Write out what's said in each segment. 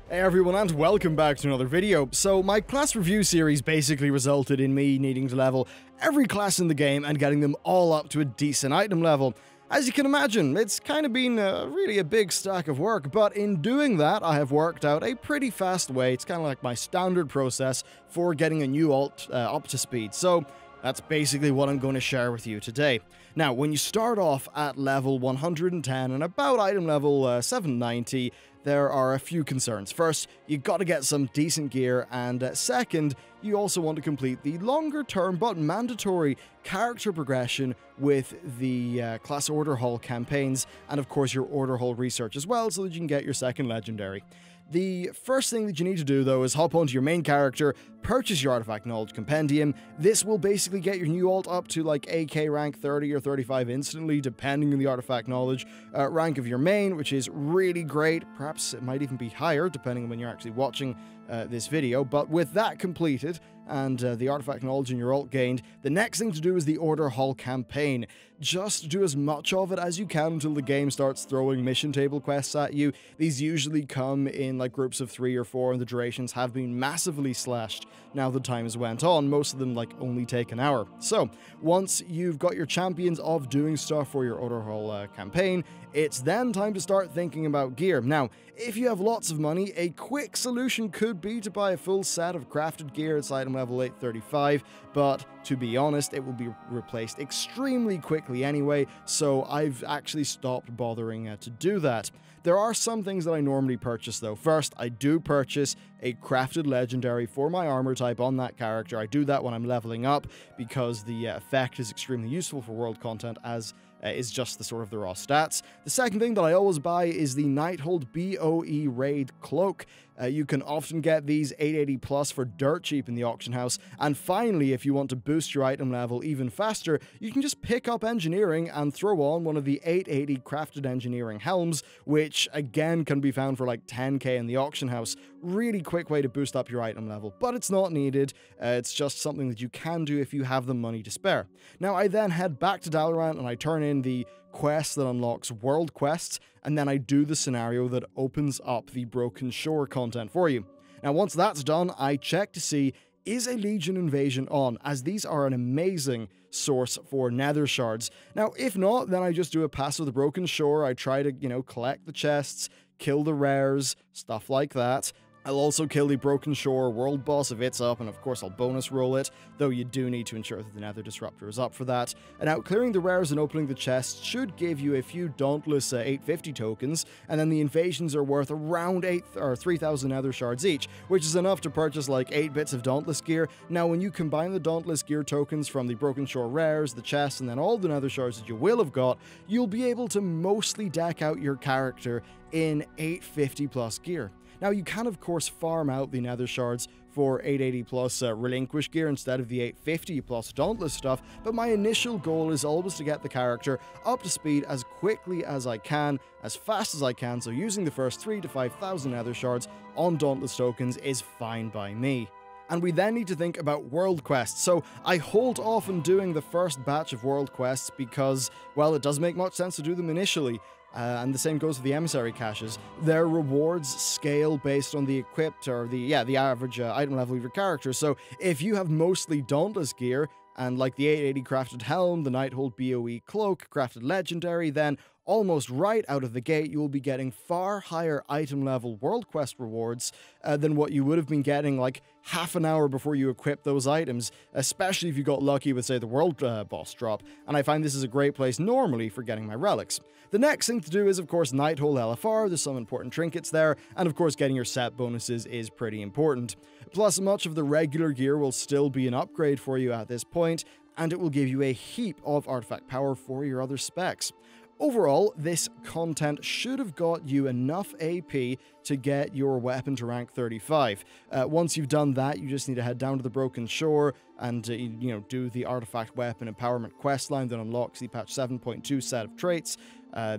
Hey everyone, and welcome back to another video. So my class review series basically resulted in me needing to level every class in the game and getting them all up to a decent item level. As you can imagine, it's kind of been really a big stack of work, but in doing that, I have worked out a pretty fast way. It's kind of like my standard process for getting a new alt up to speed. So that's basically what I'm going to share with you today. Now, when you start off at level 110 and about item level 790, there are a few concerns. First, you got to get some decent gear, and second, you also want to complete the longer term but mandatory character progression with the class order hall campaigns, and of course your order hall research as well, so that you can get your second legendary. The first thing that you need to do, though, is hop onto your main character, purchase your Artifact Knowledge Compendium. This will basically get your new alt up to like AK rank 30 or 35 instantly, depending on the Artifact Knowledge rank of your main, which is really great. Perhaps it might even be higher, depending on when you're actually watching this video. But with that completed, and the Artifact Knowledge in your alt gained, the next thing to do is the Order Hall campaign. Just do as much of it as you can until the game starts throwing mission table quests at you. These usually come in like groups of 3 or 4, and the durations have been massively slashed now the time has went on. Most of them like only take an hour. So once you've got your champions of doing stuff for your Order Hall campaign, it's then time to start thinking about gear. Now, if you have lots of money, a quick solution could be to buy a full set of crafted gear at item level 835, but to be honest, it will be replaced extremely quickly anyway, so I've actually stopped bothering to do that. There are some things that I normally purchase though. First, I do purchase a crafted legendary for my armor type on that character. I do that when I'm leveling up because the effect is extremely useful for world content, as is just the raw stats. The second thing that I always buy is the Nighthold BOE Raid Cloak. You can often get these 880 plus for dirt cheap in the auction house. And finally, if you want to boost your item level even faster, you can just pick up engineering and throw on one of the 880 crafted engineering helms, which again can be found for like 10k in the auction house. Really quick way to boost up your item level, but it's not needed. It's just something that you can do if you have the money to spare. Now I then head back to Dalaran and I turn in the quest that unlocks world quests, and then I do the scenario that opens up the Broken Shore content for you. Now once that's done, I check to see is a Legion invasion on, as these are an amazing source for nether shards. Now if not, then I just do a pass of the Broken Shore. I try to, collect the chests, kill the rares, stuff like that. I'll also kill the Broken Shore world boss if it's up, and of course I'll bonus roll it, though you do need to ensure that the Nether Disruptor is up for that. And now clearing the rares and opening the chests should give you a few Dauntless 850 tokens, and then the invasions are worth around 3,000 Nether shards each, which is enough to purchase like 8 bits of Dauntless gear. Now when you combine the Dauntless gear tokens from the Broken Shore rares, the chests, and then all the Nether shards that you will have got, you'll be able to mostly deck out your character in 850 plus gear. Now you can of course farm out the nether shards for 880 plus relinquish gear instead of the 850 plus dauntless stuff, but my initial goal is always to get the character up to speed as quickly as I can, as fast as I can, so using the first 3,000 to 5,000 nether shards on dauntless tokens is fine by me. And we then need to think about world quests. So I hold off on doing the first batch of world quests because, well, it doesn't make much sense to do them initially. And the same goes for the emissary caches. Their rewards scale based on the equipped, or the average item level of your character. So if you have mostly dauntless gear, and like the 880 crafted helm, the Nighthold BOE Cloak, crafted legendary, then almost right out of the gate you will be getting far higher item level world quest rewards than what you would have been getting like half an hour before you equip those items, especially if you got lucky with, say, the world boss drop, and I find this is a great place normally for getting my relics. The next thing to do is, of course, Nighthold LFR. There's some important trinkets there, and of course getting your set bonuses is pretty important. Plus, much of the regular gear will still be an upgrade for you at this point, and it will give you a heap of artifact power for your other specs. Overall, this content should have got you enough AP to get your weapon to rank 35. Once you've done that, you just need to head down to the Broken Shore and do the Artifact Weapon Empowerment questline that unlocks the patch 7.2 set of traits.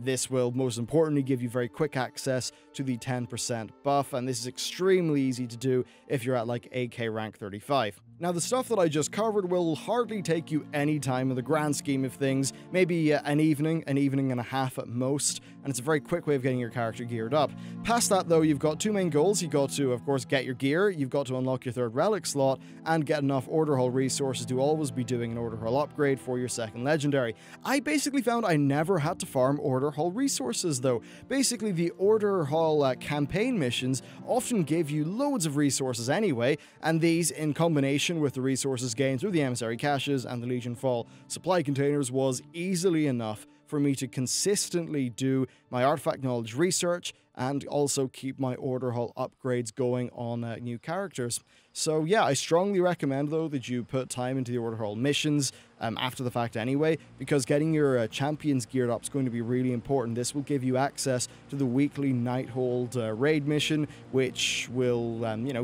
This will most importantly give you very quick access to the 10% buff, and this is extremely easy to do if you're at like AK rank 35. Now, the stuff that I just covered will hardly take you any time in the grand scheme of things, maybe an evening and a half at most, and it's a very quick way of getting your character geared up. Past that, though, you've got two main goals. You've got to, of course, get your gear, you've got to unlock your third relic slot, and get enough Order Hall resources to always be doing an Order Hall upgrade for your second legendary. I basically found I never had to farm Order Hall resources, though. Basically, the Order Hall campaign missions often give you loads of resources anyway, and these, in combination with the resources gained through the emissary caches and the Legion Fall supply containers, was easily enough for me to consistently do my artifact knowledge research and also keep my Order Hall upgrades going on new characters. So yeah, I strongly recommend, though, that you put time into the Order Hall missions after the fact anyway, because getting your champions geared up is going to be really important. This will give you access to the weekly Nighthold raid mission, which will,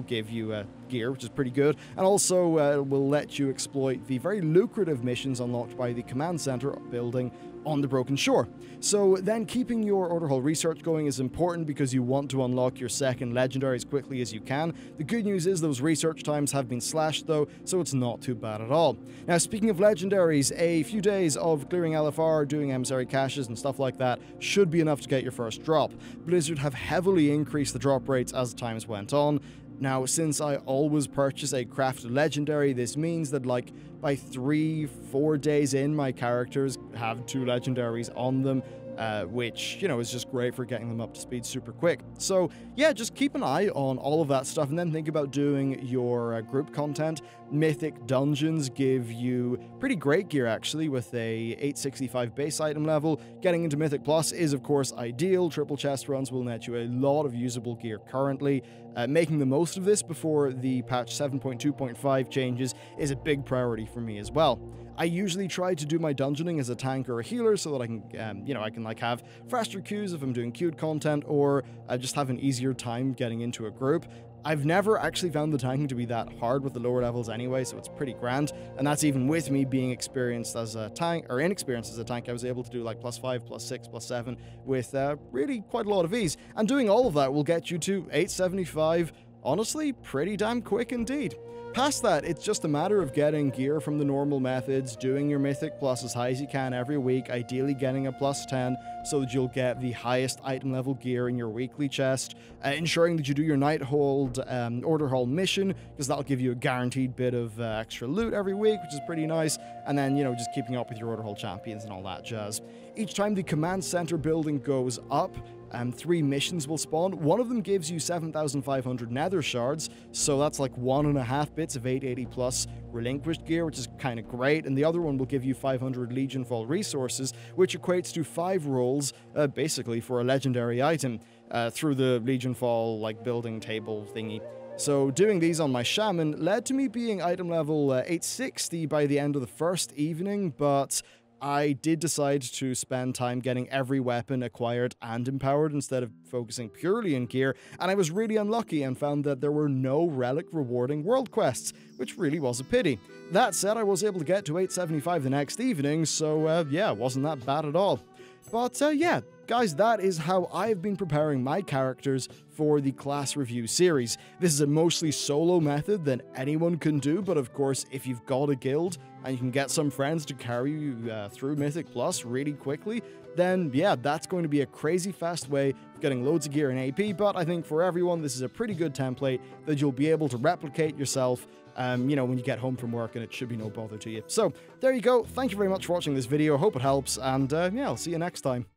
give you gear, which is pretty good, and also will let you exploit the very lucrative missions unlocked by the command center building on the Broken Shore. So then keeping your Order Hall research going is important because you want to unlock your second legendary as quickly as you can. The good news is those research times have been slashed though, so it's not too bad at all. Now, speaking of legendaries, a few days of clearing LFR, doing emissary caches and stuff like that should be enough to get your first drop. Blizzard have heavily increased the drop rates as times went on. Now, since I always purchase a crafted legendary, this means that by 3-4 days in, my characters have 2 legendaries on them, which, is just great for getting them up to speed super quick. So yeah, just keep an eye on all of that stuff and then think about doing your group content. Mythic Dungeons give you pretty great gear actually with a 865 base item level. Getting into Mythic Plus is of course ideal. Triple chest runs will net you a lot of usable gear currently. Making the most of this before the patch 7.2.5 changes is a big priority for me as well. I usually try to do my dungeoning as a tank or a healer so that I can, have faster queues if I'm doing queued content, or I just have an easier time getting into a group. I've never actually found the tanking to be that hard with the lower levels anyway, so it's pretty grand, and that's even with me being experienced as a tank, or inexperienced as a tank. I was able to do like +5, +6, +7 with really quite a lot of ease, and doing all of that will get you to 875, honestly, pretty damn quick indeed. Past that, it's just a matter of getting gear from the normal methods, doing your Mythic Plus as high as you can every week, ideally getting a +10 so that you'll get the highest item level gear in your weekly chest, ensuring that you do your Nighthold Order Hall mission, because that'll give you a guaranteed bit of extra loot every week, which is pretty nice, and then, just keeping up with your Order Hall champions and all that jazz. Each time the command center building goes up, 3 missions will spawn. One of them gives you 7,500 nether shards, so that's like 1.5 bits of 880 plus relinquished gear, which is kind of great, and the other one will give you 500 Legion Fall resources, which equates to 5 rolls, basically, for a legendary item, through the Legion Fall, building table thingy. So doing these on my Shaman led to me being item level 860 by the end of the first evening, but I did decide to spend time getting every weapon acquired and empowered instead of focusing purely on gear, and I was really unlucky and found that there were no relic rewarding world quests, which really was a pity. That said, I was able to get to 875 the next evening, so yeah, wasn't that bad at all. But yeah, guys, that is how I've been preparing my characters for the class review series. This is a mostly solo method that anyone can do, but of course, if you've got a guild and you can get some friends to carry you through Mythic Plus really quickly, then yeah, that's going to be a crazy fast way of getting loads of gear and AP, but I think for everyone, this is a pretty good template that you'll be able to replicate yourself when you get home from work, and it should be no bother to you. So there you go. Thank you very much for watching this video. Hope it helps, and yeah, I'll see you next time.